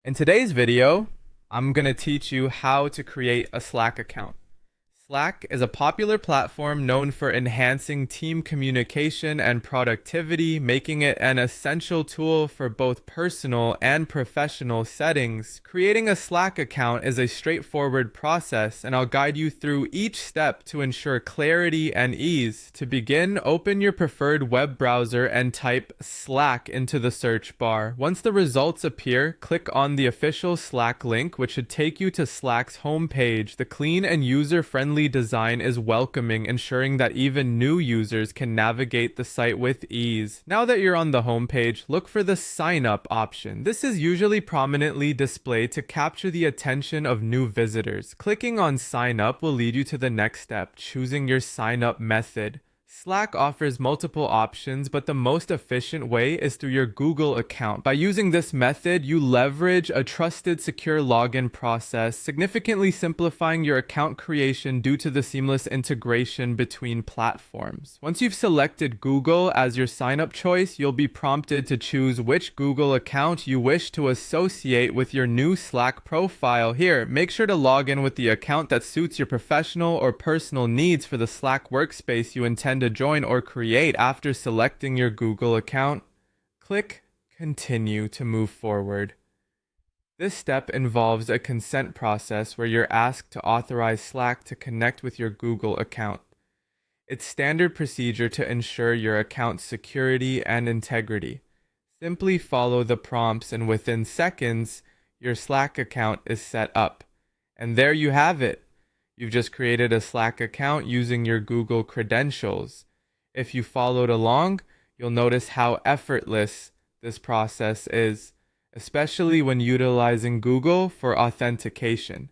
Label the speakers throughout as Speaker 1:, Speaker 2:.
Speaker 1: In today's video, I'm going to teach you how to create a Slack account. Slack is a popular platform known for enhancing team communication and productivity, making it an essential tool for both personal and professional settings. Creating a Slack account is a straightforward process, and I'll guide you through each step to ensure clarity and ease. To begin, open your preferred web browser and type Slack into the search bar. Once the results appear, click on the official Slack link, which should take you to Slack's homepage. The clean and user-friendly design is welcoming, ensuring that even new users can navigate the site with ease. Now that you're on the homepage, look for the sign up option. This is usually prominently displayed to capture the attention of new visitors. Clicking on sign up will lead you to the next step, choosing your sign up method. Slack offers multiple options, but the most efficient way is through your Google account. By using this method, you leverage a trusted, secure login process, significantly simplifying your account creation due to the seamless integration between platforms. Once you've selected Google as your sign-up choice, you'll be prompted to choose which Google account you wish to associate with your new Slack profile. Here, make sure to log in with the account that suits your professional or personal needs for the Slack workspace you intend to join or create. After selecting your Google account, click Continue to move forward. This step involves a consent process where you're asked to authorize Slack to connect with your Google account. It's standard procedure to ensure your account's security and integrity. Simply follow the prompts, and within seconds, your Slack account is set up. And there you have it. You've just created a Slack account using your Google credentials. If you followed along, you'll notice how effortless this process is, especially when utilizing Google for authentication.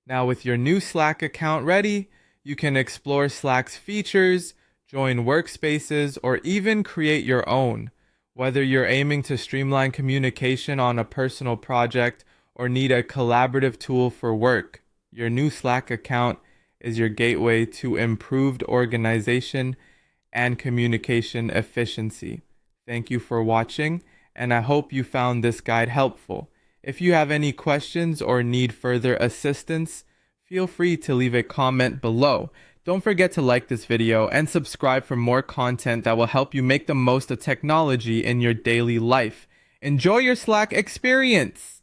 Speaker 1: Now, with your new Slack account ready, you can explore Slack's features, join workspaces, or even create your own. Whether you're aiming to streamline communication on a personal project or need a collaborative tool for work, your new Slack account is your gateway to improved organization and communication efficiency. Thank you for watching, and I hope you found this guide helpful. If you have any questions or need further assistance, feel free to leave a comment below. Don't forget to like this video and subscribe for more content that will help you make the most of technology in your daily life. Enjoy your Slack experience!